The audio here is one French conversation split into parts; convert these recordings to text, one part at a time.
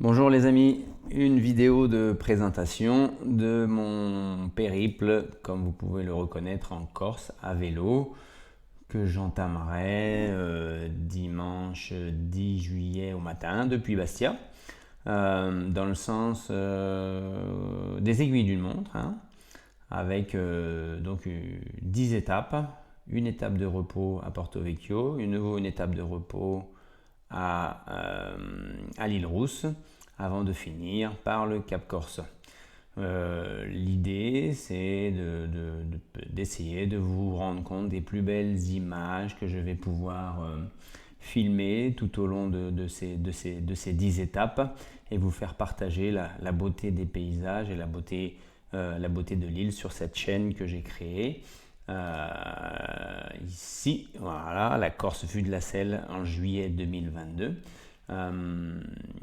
Bonjour les amis, une vidéo de présentation de mon périple, comme vous pouvez le reconnaître, en Corse à vélo, que j'entamerai dimanche 10 juillet au matin depuis Bastia, dans le sens des aiguilles d'une montre, hein, avec donc 10 étapes, une étape de repos à Porto Vecchio, une étape de repos à l'île Rousse, avant de finir par le Cap Corse. L'idée, c'est d'essayer de vous rendre compte des plus belles images que je vais pouvoir filmer tout au long de ces 10 étapes et vous faire partager la beauté des paysages et la beauté de l'île sur cette chaîne que j'ai créée. Ici, voilà, la Corse vue de la Selle en juillet 2022.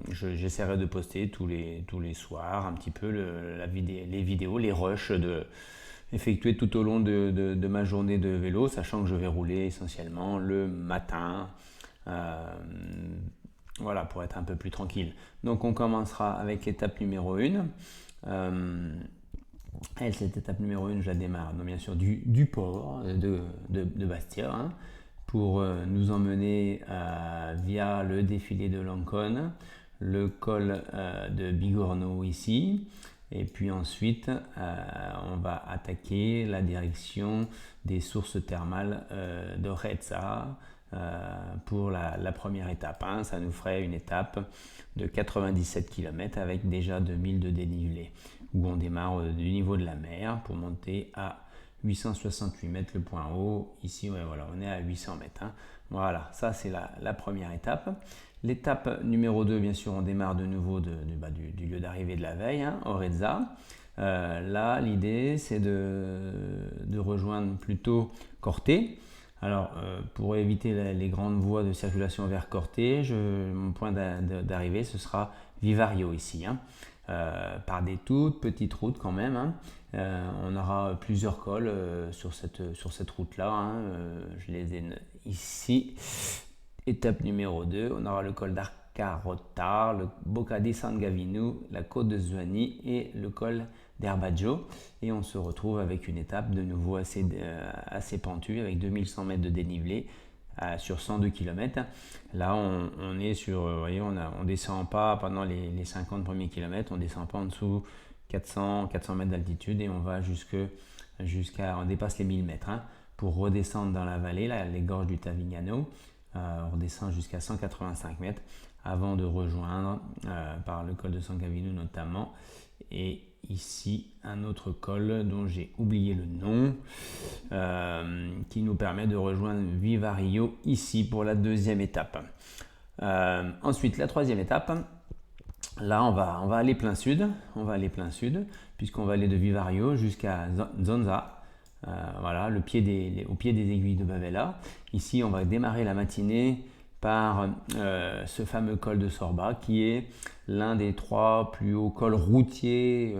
J'essaierai de poster tous les soirs un petit peu les vidéos, les rushs effectués tout au long de ma journée de vélo, sachant que je vais rouler essentiellement le matin, voilà, pour être un peu plus tranquille. Donc on commencera avec l'étape numéro 1. Cette étape numéro 1, je la démarre donc bien sûr du port de Bastia, hein, pour nous emmener via le défilé de l'Ancône, le col de Bigorno ici, et puis ensuite on va attaquer la direction des sources thermales de Rezza pour la première étape, hein. Ça nous ferait une étape de 97 km avec déjà 2000 de dénivelé, où on démarre du niveau de la mer pour monter à 868 mètres le point haut. Ici, ouais, voilà, on est à 800 mètres, hein. Voilà, ça c'est la première étape. L'étape numéro 2, bien sûr, on démarre de nouveau du lieu d'arrivée de la veille, hein, Orezza. Là, l'idée, c'est de rejoindre plutôt Corté. Alors, pour éviter les grandes voies de circulation vers Corté, mon point d'arrivée, ce sera Vivario ici, hein. Par des toutes petites routes quand même, hein. On aura plusieurs cols sur cette route-là, hein. Je les ai ici. Étape numéro 2, on aura le col d'Arcarota, le Bocca di San Gavino, la côte de Zuani et le col d'Herbaggio. Et on se retrouve avec une étape de nouveau assez pentue, avec 2100 mètres de dénivelé sur 102 km. Là, on est sur, vous voyez, on descend pas pendant les 50 premiers kilomètres, on descend pas en dessous 400 mètres d'altitude et on va on dépasse les 1000 mètres, hein, pour redescendre dans la vallée, là, les gorges du Tavignano. On redescend jusqu'à 185 mètres avant de rejoindre par le col de San Gavino notamment, et ici un autre col dont j'ai oublié le nom, qui nous permet de rejoindre Vivario ici pour la deuxième étape. Ensuite, la troisième étape, là on va aller plein sud, puisqu'on va aller de Vivario jusqu'à Zonza. Voilà, au pied des aiguilles de Bavella. Ici, on va démarrer la matinée par ce fameux col de Sorba, qui est l'un des 3 plus hauts cols routiers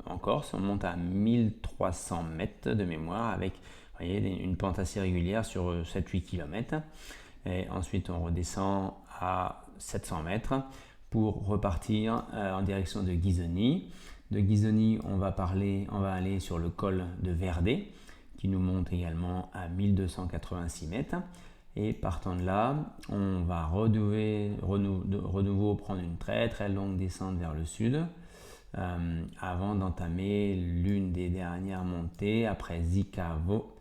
en Corse. On monte à 1300 mètres de mémoire, avec, vous voyez, une pente assez régulière sur 7-8 km. Et ensuite, on redescend à 700 mètres pour repartir en direction de Ghisoni. De Ghisoni, on va aller sur le col de Verde, qui nous monte également à 1286 mètres. Et partant de là, on va renouveau prendre une très très longue descente vers le sud, avant d'entamer l'une des dernières montées après Zicavo,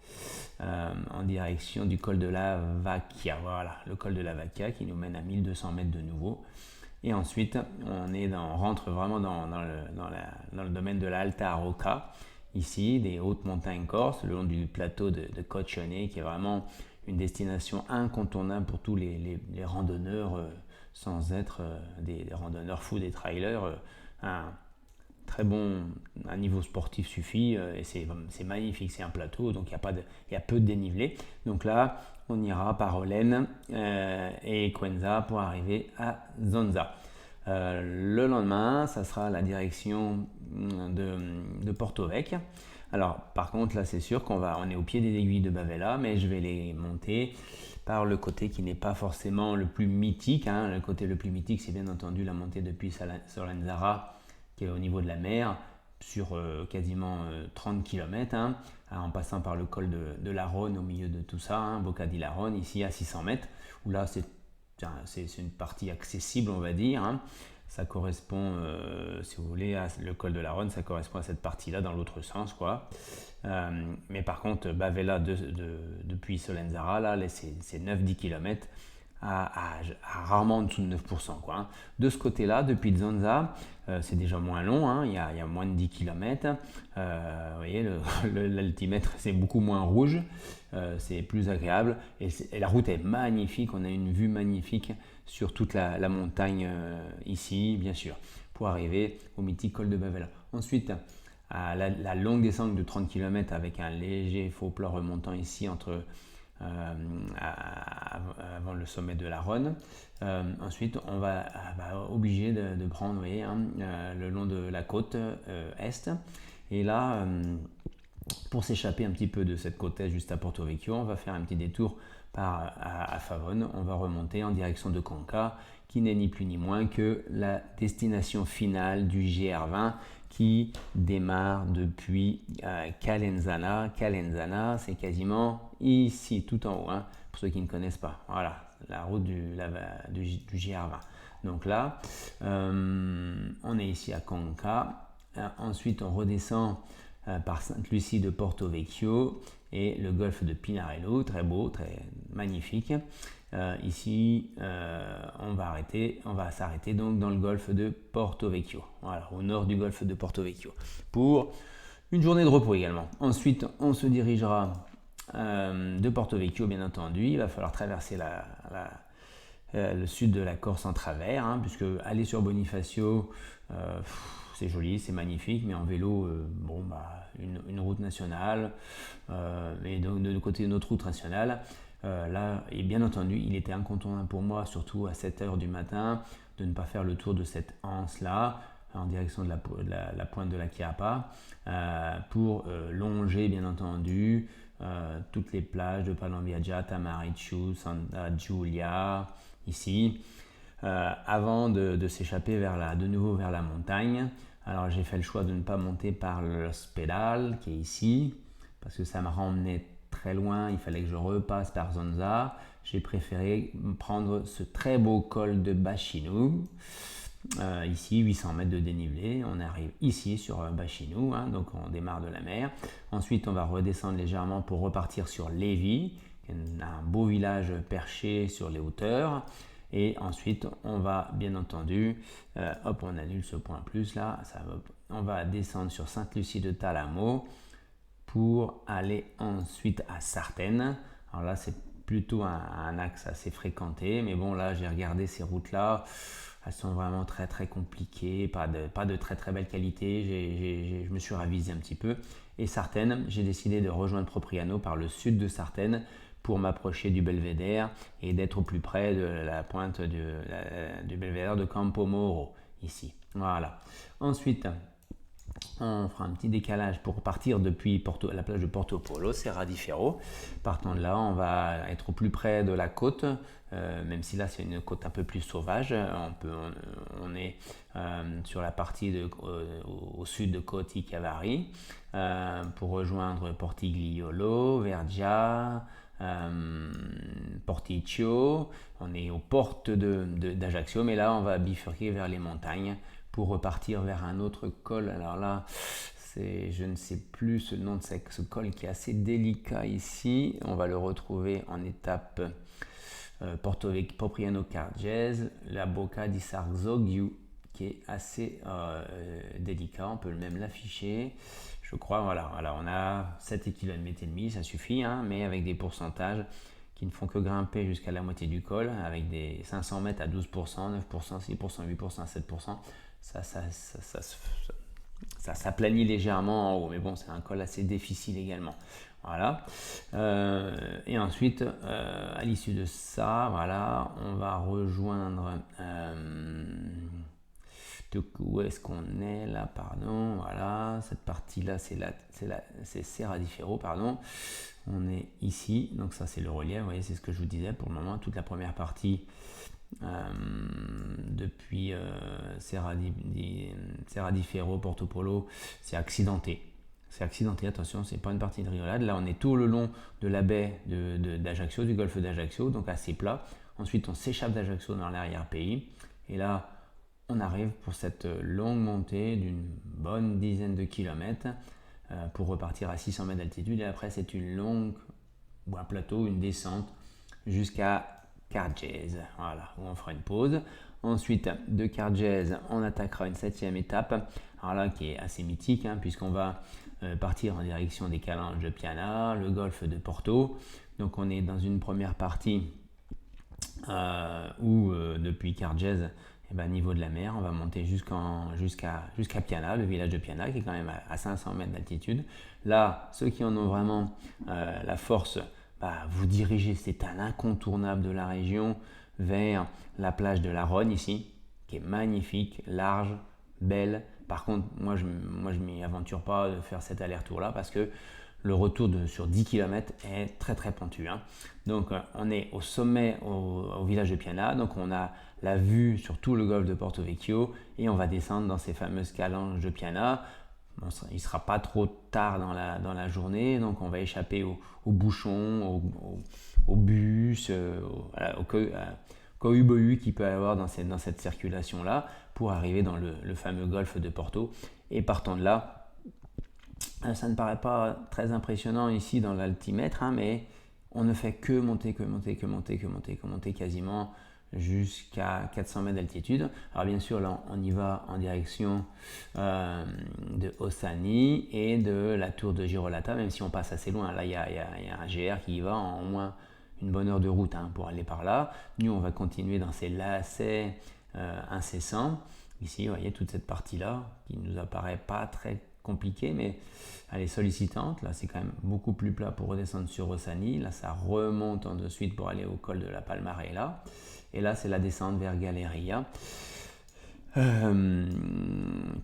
en direction du col de la Vacchia. Voilà, le col de la Vacchia qui nous mène à 1200 mètres de nouveau. Et ensuite, on rentre vraiment dans le domaine de l'Alta Rocca, ici, des hautes montagnes corses, le long du plateau de Coccione, qui est vraiment une destination incontournable pour tous les randonneurs, sans être des randonneurs fous, des trailers. Un niveau sportif suffit, et c'est magnifique, c'est un plateau, donc il y a peu de dénivelé. Donc là, on ira par Olen et Cuenza pour arriver à Zonza. Le lendemain, ça sera la direction de Porto Vecchio. Alors, par contre, là, c'est sûr on est au pied des aiguilles de Bavella, mais je vais les monter par le côté qui n'est pas forcément le plus mythique, hein. Le côté le plus mythique, c'est bien entendu la montée depuis Solenzara, qui est au niveau de la mer, sur quasiment 30 km, hein, en passant par le col de la Rhône au milieu de tout ça, hein, Boca di Laron, ici à 600 mètres, où là, c'est une partie accessible, on va dire, hein. Ça correspond, si vous voulez, à le col de la Rhône, ça correspond à cette partie-là dans l'autre sens, quoi. Mais par contre, Bavella depuis Solenzara, là, c'est 9-10 km à rarement en dessous de 9%, quoi, hein. De ce côté-là, depuis Zonza, c'est déjà moins long, hein, il y a moins de 10 km. Vous voyez, l'altimètre, c'est beaucoup moins rouge, c'est plus agréable. Et la route est magnifique, on a une vue magnifique sur toute la montagne ici, bien sûr, pour arriver au mythique col de Bavella. Ensuite, à la longue descente de 30 km avec un léger faux plat remontant ici avant le sommet de la Rhône. Ensuite, on va obligé de prendre, vous voyez, hein, le long de la côte est. Et là, pour s'échapper un petit peu de cette côte est juste à Porto Vecchio, on va faire un petit détour à Favone. On va remonter en direction de Conca, qui n'est ni plus ni moins que la destination finale du GR20 qui démarre depuis Calenzana. Calenzana, c'est quasiment ici, tout en haut, hein, pour ceux qui ne connaissent pas. Voilà, la route du GR20. Donc là, on est ici à Conca. Ensuite, on redescend par Sainte-Lucie de Porto Vecchio et le golfe de Pinarello, très beau, très magnifique. Ici, on va s'arrêter donc dans le golfe de Porto Vecchio, voilà, au nord du golfe de Porto Vecchio, pour une journée de repos également. Ensuite, on se dirigera de Porto Vecchio, bien entendu. Il va falloir traverser le sud de la Corse en travers, hein, puisque aller sur Bonifacio, c'est joli, c'est magnifique, mais en vélo, une route nationale, et donc de côté de notre route nationale, là, et bien entendu, il était incontournable pour moi, surtout à 7h du matin, de ne pas faire le tour de cette anse-là, en direction de la pointe de la Chiappa, pour longer, bien entendu, toutes les plages de Palombiaggia, Tamaricciu, Santa Giulia, ici, avant de s'échapper de nouveau vers la montagne. Alors j'ai fait le choix de ne pas monter par l'Ospedal qui est ici, parce que ça me ramenait très loin, il fallait que je repasse par Zonza. J'ai préféré prendre ce très beau col de Bacinu, ici 800 mètres de dénivelé. On arrive ici sur Bacinu, hein, donc on démarre de la mer. Ensuite on va redescendre légèrement pour repartir sur Levi, qui est un beau village perché sur les hauteurs. Et ensuite, on va bien entendu, on annule ce point plus là, on va descendre sur Sainte-Lucie de Talamo pour aller ensuite à Sartène. Alors là, c'est plutôt un axe assez fréquenté, mais bon, là, j'ai regardé ces routes-là, elles sont vraiment très très compliquées, pas de très très belle qualité, je me suis ravisé un petit peu. Et Sartène, j'ai décidé de rejoindre Propriano par le sud de Sartène, pour m'approcher du belvédère et d'être au plus près de la pointe du belvédère de Campomoro, ici. Voilà. Ensuite, on fera un petit décalage pour partir depuis la plage de Porto Polo, Serra di Ferro. Partant de là, on va être au plus près de la côte, même si là c'est une côte un peu plus sauvage. On est sur la partie au sud de Coti Cavari, pour rejoindre Portigliolo, Vergia, Porticcio. On est aux portes d'Ajaccio, mais là on va bifurquer vers les montagnes pour repartir vers un autre col. Alors là, je ne sais plus le nom de ce col qui est assez délicat ici. On va le retrouver en étape Propriano Cargese, la Boca di Sarzoghiu, qui est assez délicat. On peut même l'afficher. Je crois, voilà, on a 7 km et demi, ça suffit, hein, mais avec des pourcentages qui ne font que grimper jusqu'à la moitié du col, avec des 500 mètres à 12%, 9%, 6%, 8%, 7%. Ça s'aplanit légèrement en haut, mais bon, c'est un col assez difficile également. Voilà. Et ensuite, à l'issue de ça, voilà, on va rejoindre Où est-ce qu'on est là, pardon, voilà, cette partie-là, c'est Serra di Ferro, pardon. On est ici, donc ça c'est le relief, vous voyez, c'est ce que je vous disais pour le moment, toute la première partie depuis Serra di Ferro, Porto Polo, c'est accidenté. C'est accidenté, attention, c'est pas une partie de rigolade. Là, on est tout le long de la baie d'Ajaccio, du golfe d'Ajaccio, donc assez plat. Ensuite, on s'échappe d'Ajaccio dans l'arrière-pays. Et là, on arrive pour cette longue montée d'une bonne dizaine de kilomètres pour repartir à 600 mètres d'altitude. Et après, c'est une longue, ou un plateau, une descente jusqu'à Cargèse, voilà, où on fera une pause. Ensuite, de Cargèse, on attaquera une 7e étape, alors là, qui est assez mythique, puisqu'on va partir en direction des Calanques de Piana, le golfe de Porto. Donc, on est dans une première partie où, depuis Cargèse, niveau de la mer, on va monter jusqu'à Piana, le village de Piana, qui est quand même à 500 mètres d'altitude. Là, ceux qui en ont vraiment la force, vous dirigez, c'est un incontournable de la région, vers la plage de la Rogne ici, qui est magnifique, large, belle. Par contre, moi je m'y aventure pas de faire cet aller-retour là parce que le retour sur 10 km est très très pentu. Donc on est au sommet, au village de Piana, donc on a la vue sur tout le golfe de Porto Vecchio et on va descendre dans ces fameuses calanques de Piana. Bon, il ne sera pas trop tard dans la journée, donc on va échapper aux bouchons, aux bus, au cohu-bohu qu'il peut y avoir dans cette circulation-là pour arriver dans le fameux golfe de Porto. Et partant de là, ça ne paraît pas très impressionnant ici dans l'altimètre, mais on ne fait que monter quasiment jusqu'à 400 mètres d'altitude. Alors bien sûr, là, on y va en direction de Ossani et de la tour de Girolata, même si on passe assez loin. Là, il y a un GR qui y va en au moins une bonne heure de route pour aller par là. Nous, on va continuer dans ces lacets incessants. Ici, vous voyez toute cette partie-là qui ne nous apparaît pas très compliquée, mais elle est sollicitante. Là, c'est quand même beaucoup plus plat pour redescendre sur Ossani. Là, ça remonte ensuite pour aller au col de la Palmarella. Et là, c'est la descente vers Galeria,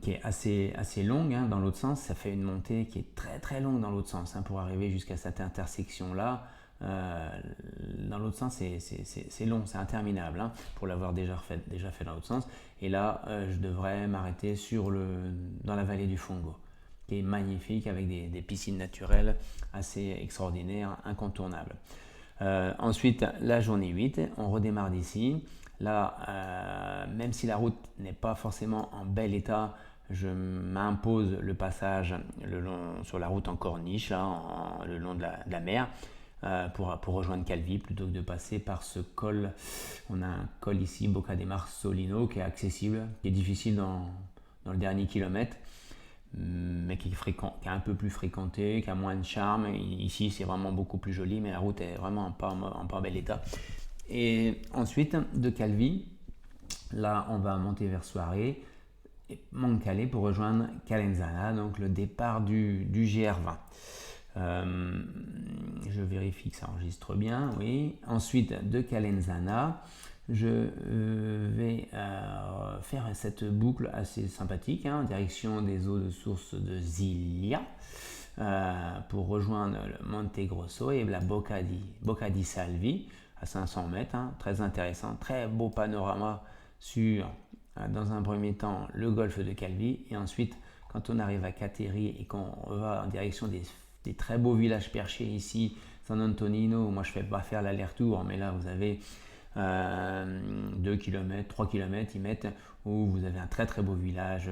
qui est assez longue dans l'autre sens. Ça fait une montée qui est très très longue dans l'autre sens pour arriver jusqu'à cette intersection-là. Dans l'autre sens, c'est long, c'est interminable pour l'avoir déjà fait dans l'autre sens. Et là, je devrais m'arrêter dans la vallée du Fongo, qui est magnifique avec des piscines naturelles assez extraordinaires, incontournables. Ensuite, la journée 8, on redémarre d'ici. Là, même si la route n'est pas forcément en bel état, je m'impose le passage sur la route en corniche, le long de la mer, pour rejoindre Calvi plutôt que de passer par ce col. On a un col ici, Bocca de Marsolino, qui est accessible, qui est difficile dans le dernier kilomètre, mais qui est un peu plus fréquenté, qui a moins de charme. Ici, c'est vraiment beaucoup plus joli, mais la route est vraiment en pas bel état. Et ensuite, de Calvi, là, on va monter vers Soirée et Moncale pour rejoindre Calenzana, donc le départ du GR20. Je vérifie que ça enregistre bien, oui. Ensuite, de Calenzana, je vais faire cette boucle assez sympathique en direction des eaux de source de Zilia pour rejoindre le Monte Grosso et la Bocca di Salvi à 500 mètres. Très intéressant, très beau panorama sur, dans un premier temps, le golfe de Calvi et ensuite, quand on arrive à Cateri et qu'on va en direction des très beaux villages perchés ici, San Antonino, moi je ne fais pas faire l'aller-retour, mais là vous avez 2 km, 3 km, ils mettent, où vous avez un très très beau village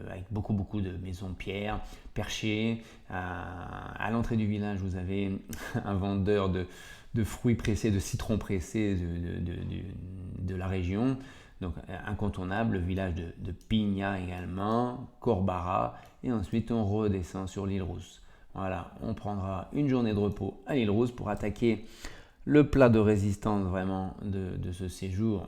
avec beaucoup de maisons de pierre perchées. À l'entrée du village, vous avez un vendeur de fruits pressés, de citrons pressés de la région. Donc incontournable, le village de Pigna également, Corbara, et ensuite on redescend sur l'île Rousse. Voilà, on prendra une journée de repos à l'île Rousse pour attaquer le plat de résistance vraiment de ce séjour.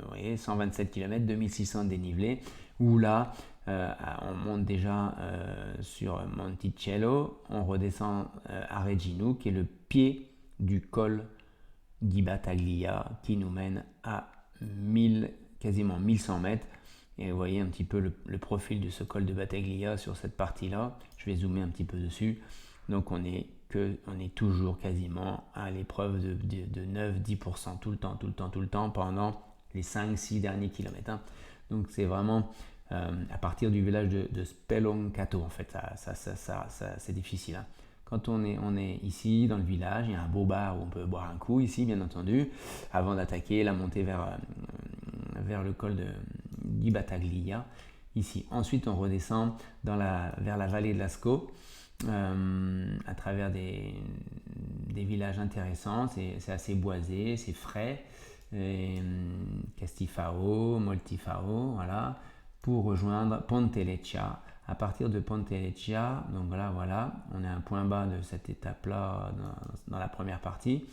Vous voyez, 127 km, 2600 dénivelé, où là, on monte déjà sur Monticello, on redescend à Regino, qui est le pied du col di Battaglia, qui nous mène à quasiment 1100 mètres. Et vous voyez un petit peu le profil de ce col de Battaglia sur cette partie-là. Je vais zoomer un petit peu dessus. Donc on est toujours quasiment à l'épreuve de 9-10% tout le temps pendant les 5-6 derniers kilomètres. Hein. Donc c'est vraiment à partir du village de Speloncato en fait, ça c'est difficile. Hein. Quand on est ici dans le village, il y a un beau bar où on peut boire un coup ici bien entendu, avant d'attaquer la montée vers le col di Battaglia ici. Ensuite on redescend vers la vallée de Lascaux. À travers des villages intéressants, c'est assez boisé, c'est frais, Castifao, Moltifao, voilà, pour rejoindre Ponteleccia. À partir de Ponteleccia, donc voilà, on est à un point bas de cette étape-là dans la première partie.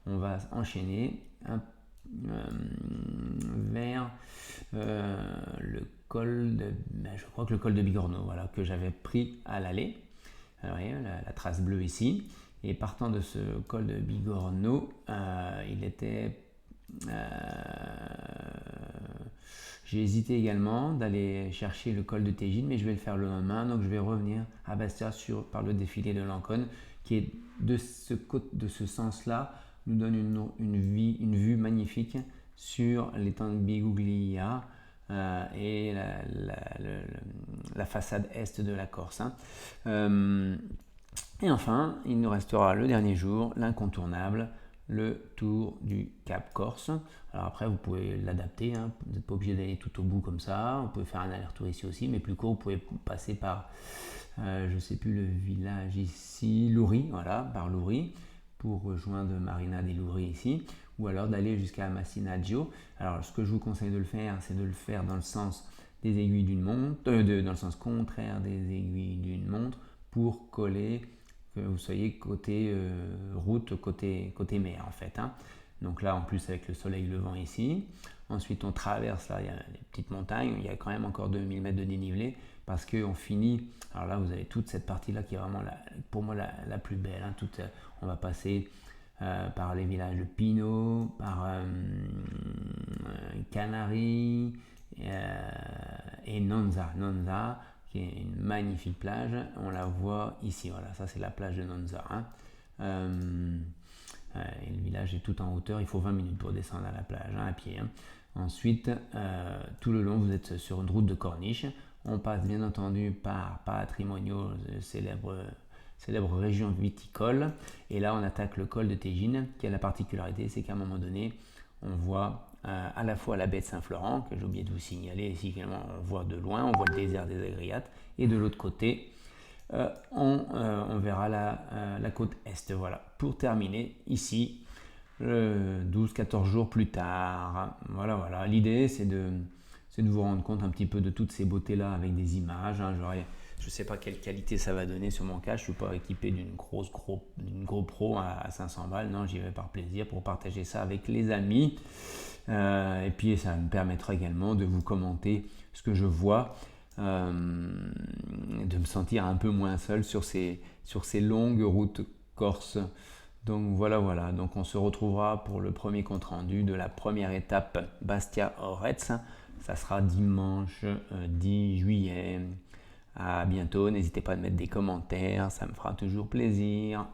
On va enchaîner vers le col de, je crois que le col de Bigorno, voilà, que j'avais pris à l'aller. Alors, voyez, la trace bleue ici. Et partant de ce col de Bigorno, j'ai hésité également d'aller chercher le col de Tégine, mais je vais le faire le lendemain. Donc je vais revenir à Bastia par le défilé de l'Ancône, qui est de ce sens-là, nous donne une vue magnifique sur l'étang de Biguglia et la façade est de la Corse. Hein. Et enfin, il nous restera le dernier jour, l'incontournable, le tour du Cap Corse. Alors après, vous pouvez l'adapter, hein. Vous n'êtes pas obligé d'aller tout au bout comme ça. Vous pouvez faire un aller-retour ici aussi, mais plus court, vous pouvez passer par, je ne sais plus le village ici, Louri, voilà, par Louri, pour rejoindre Marina di Louri ici, ou alors d'aller jusqu'à Massinaggio. Alors ce que je vous conseille de le faire, c'est de le faire dans le sens des aiguilles d'une montre, dans le sens contraire des aiguilles d'une montre, pour coller, que vous soyez côté route, côté mer en fait. Hein. Donc là en plus avec le soleil levant ici. Ensuite on traverse, là il y a des petites montagnes, il y a quand même encore 2000 mètres de dénivelé, parce qu'on finit, alors là vous avez toute cette partie là qui est vraiment pour moi la plus belle. Hein. On va passer par les villages de Pino, par Canari et Nonza, qui est une magnifique plage. On la voit ici, voilà, ça c'est la plage de Nonza. Hein. Et le village est tout en hauteur, il faut 20 minutes pour descendre à la plage, hein, à pied. Hein. Ensuite, tout le long, vous êtes sur une route de corniche. On passe bien entendu par Patrimonio, célèbre région viticole. Et là, on attaque le col de Tégine, qui a la particularité, c'est qu'à un moment donné, on voit à la fois la baie de Saint-Florent, que j'ai oublié de vous signaler, ici également on voit de loin, on voit le désert des Agriates, et de l'autre côté, on verra la côte est. Voilà. Pour terminer, ici, 12-14 jours plus tard, voilà. L'idée, c'est de vous rendre compte un petit peu de toutes ces beautés-là avec des images. Hein. Je ne sais pas quelle qualité ça va donner sur mon cas. Je ne suis pas équipé d'une GoPro à 500 balles. Non, j'y vais par plaisir pour partager ça avec les amis. Et puis, ça me permettra également de vous commenter ce que je vois, de me sentir un peu moins seul sur ces longues routes corses. Donc voilà. Donc on se retrouvera pour le premier compte rendu de la première étape Bastia-Oretz. Ça sera dimanche 10 juillet. À bientôt, n'hésitez pas à mettre des commentaires, ça me fera toujours plaisir.